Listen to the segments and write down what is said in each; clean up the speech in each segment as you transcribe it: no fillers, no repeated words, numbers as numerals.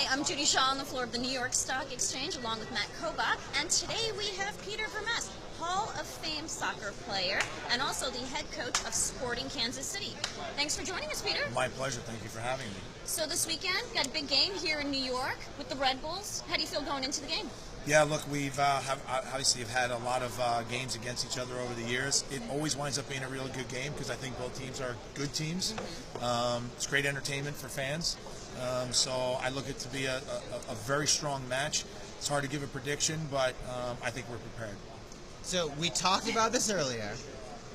Hi, I'm Judy Shaw on the floor of the New York Stock Exchange along with Matt Kobach, and today we have Peter Vermes, Hall of Fame soccer player and also the head coach of Sporting Kansas City. Thanks for joining us, Peter. My pleasure. Thank you for having me. So this weekend, got a big game here in New York with the Red Bulls. How do you feel going into the game? Yeah, look, we've obviously have had a lot of games against each other over the years. It always winds up being a really good game because I think both teams are good teams. It's great entertainment for fans. So I look at it to be a very strong match. It's hard to give a prediction, but I think we're prepared. So we talked about this earlier.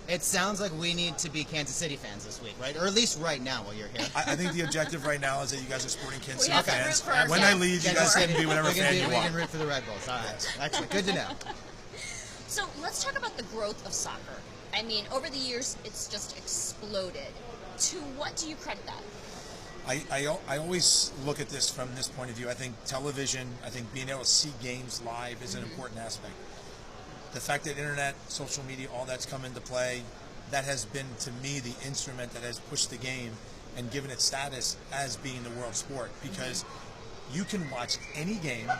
It sounds like we need to be Kansas City fans this week, right? Or at least right now while you're here. I think the objective right now is that you guys are Sporting Kansas City fans. Okay. When I leave, you guys can be whatever fan you want. We can root for the Red Bulls. All right. Excellent. Good to know. So let's talk about the growth of soccer. I mean, over the years, it's just exploded. To what do you credit that? I always look at this from this point of view. I think television, I think being able to see games live is an important aspect. The fact that internet, social media, all that's come into play, that has been, to me, the instrument that has pushed the game and given it status as being the world sport. Because you can watch any game,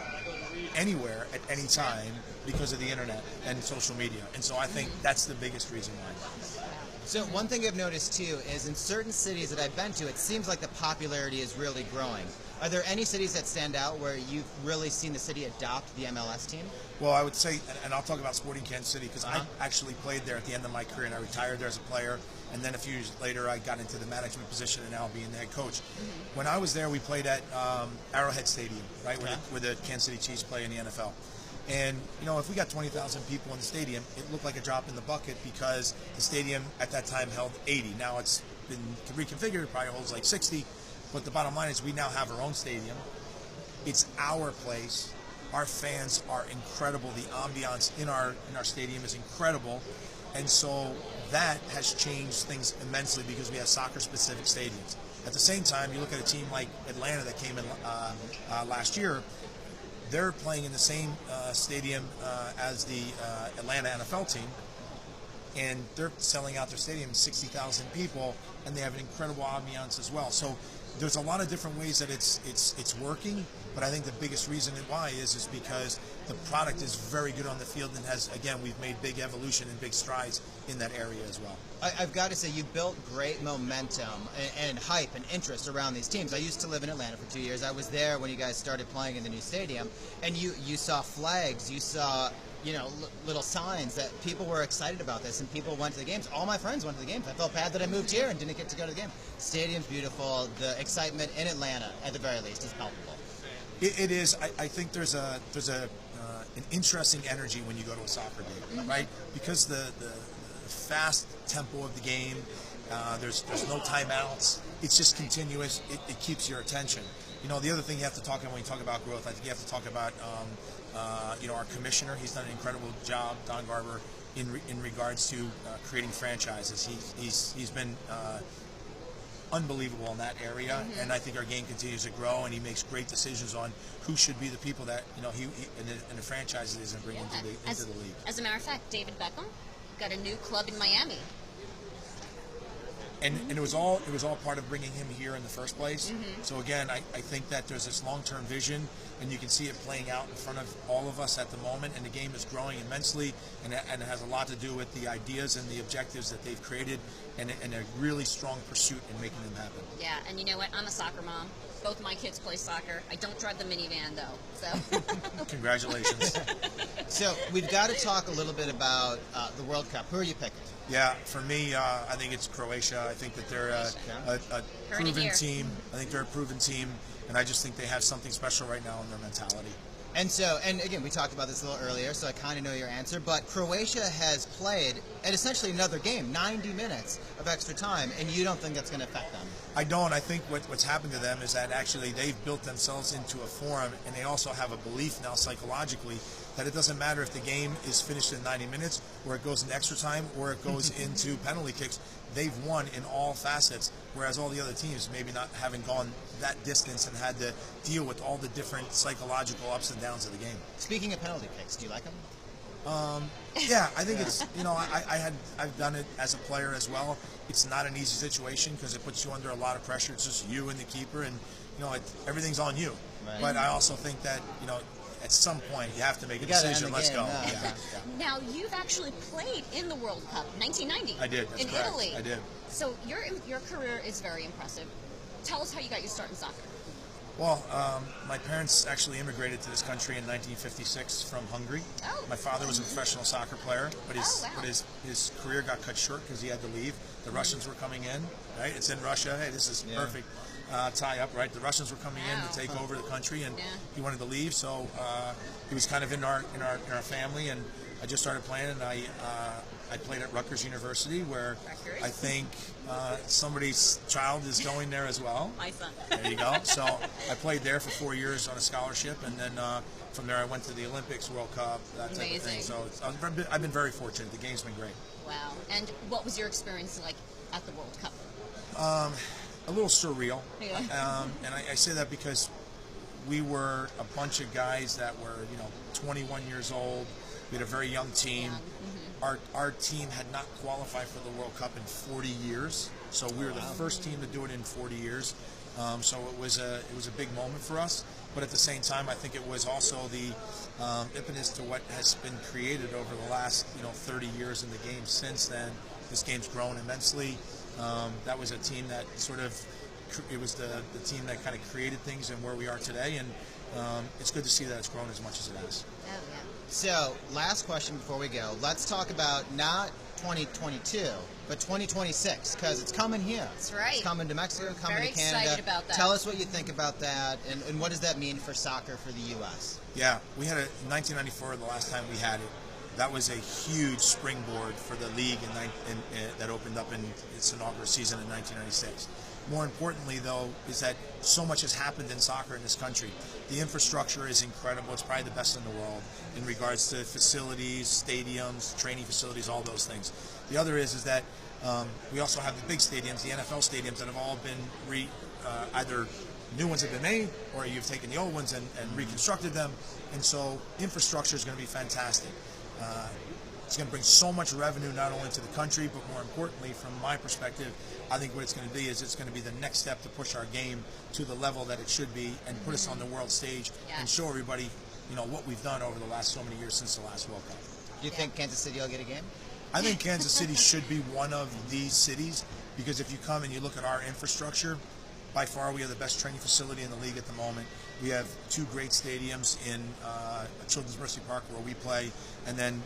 anywhere, at any time because of the internet and social media. And so I think that's the biggest reason why. So one thing I've noticed too is in certain cities that I've been to, it seems like the popularity is really growing. Are there any cities that stand out where you've really seen the city adopt the MLS team? Well, I would say, and I'll talk about Sporting Kansas City because I actually played there at the end of my career, and I retired there as a player, and then a few years later I got into the management position and now being the head coach. When I was there, we played at Arrowhead Stadium, right, where the Kansas City Chiefs play in the NFL. And, you know, if we got 20,000 people in the stadium, it looked like a drop in the bucket because the stadium at that time held 80. Now it's been reconfigured, it probably holds like 60. But the bottom line is we now have our own stadium. It's our place. Our fans are incredible. The ambiance in our stadium is incredible. And so that has changed things immensely because we have soccer-specific stadiums. At the same time, you look at a team like Atlanta that came in last year. They're playing in the same stadium as the Atlanta NFL team, and they're selling out their stadium 60,000 people, and they have an incredible ambiance as well. So there's a lot of different ways that it's working, but I think the biggest reason why is because the product is very good on the field and has, again, we've made big evolution and big strides in that area as well. I've got to say, you built great momentum and hype and interest around these teams. I used to live in Atlanta for 2 years. I was there when you guys started playing in the new stadium, and you saw flags, you saw little signs that people were excited about this, and people went to the games. All my friends went to the games. I felt bad that I moved here and didn't get to go to the game. Stadium's beautiful. The excitement in Atlanta, at the very least, is palpable. It is. I think there's an interesting energy when you go to a soccer game, right? Because the fast tempo of the game, there's no timeouts. It's just continuous. It keeps your attention. You know, the other thing you have to talk about when you talk about growth, I think you have to talk about our commissioner. He's done an incredible job, Don Garber, in regards to creating franchises. He's been unbelievable in that area, and I think our game continues to grow, and he makes great decisions on who should be the people that he in the franchises is and bring into the league. As a matter of fact, David Beckham got a new club in Miami. And it was all part of bringing him here in the first place. So again, I think that there's this long-term vision, and you can see it playing out in front of all of us at the moment. And the game is growing immensely, and it has a lot to do with the ideas and the objectives that they've created, and a really strong pursuit in making them happen. Yeah, and you know what? I'm a soccer mom. Both my kids play soccer. I don't drive the minivan though. So Congratulations. So we've got to talk a little bit about the World Cup. Who are you picking? Yeah, for me, I think it's Croatia. I think that they're a proven team. I think they're a proven team, and I just think they have something special right now in their mentality. And so, and again, we talked about this a little earlier, so I kind of know your answer, but Croatia has played at essentially another game, 90 minutes of extra time, and you don't think that's going to affect them? I don't. I think what's happened to them is that actually they've built themselves into a forum, and they also have a belief now psychologically that it doesn't matter if the game is finished in 90 minutes, or it goes in extra time, or it goes into penalty kicks. They've won in all facets, whereas all the other teams maybe not having gone that distance and had to deal with all the different psychological ups and downs of the game. Speaking of penalty kicks, do you like them? Yeah, I think it's, I've done it as a player as well. It's not an easy situation because it puts you under a lot of pressure. It's just you and the keeper, and everything's on you. Right. But I also think that, at some point you have to make a gotta end decision. the Let's game. go. No, Yeah. okay. Now, you've actually played in the World Cup, 1990. I did. That's in correct. Italy. I did. So your career is very impressive. Tell us how you got your start in soccer. Well, my parents actually immigrated to this country in 1956 from Hungary. Oh. My father was a professional soccer player, but Oh, wow. his career got cut short because he had to leave. The Russians were coming in, right? It's in Russia. Hey, this is perfect tie up, right? The Russians were coming in to take over the country, and he wanted to leave, so he was kind of in our family, and I just started playing, and I played at Rutgers University, where Rutgers. I think somebody's child is going there as well. My son. There you go. So I played there for 4 years on a scholarship, and then from there I went to the Olympics, World Cup, that type of thing. Amazing. So I've been very fortunate. The game's been great. Wow. And what was your experience like at the World Cup? A little surreal. Yeah. And I say that because we were a bunch of guys that were, 21 years old. We had a very young team. Our team had not qualified for the World Cup in 40 years, so we were the first team to do it in 40 years. So it was a big moment for us. But at the same time, I think it was also the impetus to what has been created over the last 30 years in the game. Since then, this game's grown immensely. That was a team that it was the team that kind of created things and where we are today, and it's good to see that it's grown as much as it has. Oh, yeah. So, last question before we go. Let's talk about not 2022, but 2026, because it's coming here. That's right. It's coming to Mexico, coming very to Canada. excited about that. Tell us what you think about that, and what does that mean for soccer for the U.S.? Yeah, we had 1994, the last time we had it. That was a huge springboard for the league that opened up in its inaugural season in 1996. More importantly, though, is that so much has happened in soccer in this country. The infrastructure is incredible. It's probably the best in the world in regards to facilities, stadiums, training facilities, all those things. The other is that we also have the big stadiums, the NFL stadiums, that have all been either new ones have been made, or you've taken the old ones and reconstructed them. And so infrastructure is going to be fantastic. It's going to bring so much revenue not only to the country, but more importantly, from my perspective, I think what it's going to be is it's going to be the next step to push our game to the level that it should be and put us on the world stage and show everybody, what we've done over the last so many years since the last World Cup. Do you think Kansas City will get a game? I think Kansas City should be one of these cities, because if you come and you look at our infrastructure, by far we have the best training facility in the league at the moment. We have two great stadiums in Children's Mercy Park, where we play, and then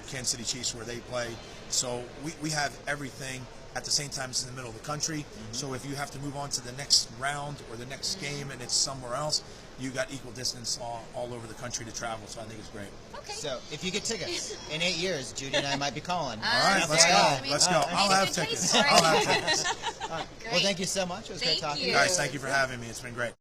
Kansas City Chiefs, where they play. So we have everything. At the same time, it's in the middle of the country. So if you have to move on to the next round or the next game and it's somewhere else, you got equal distance all over the country to travel. So I think it's great. Okay. So if you get tickets in 8 years, Judy and I might be calling. All right, let's go. I mean, Let's go. I'll have tickets. I'll have tickets. Well, thank you so much. It was great talking to you. Guys, thank you for having me. It's been great.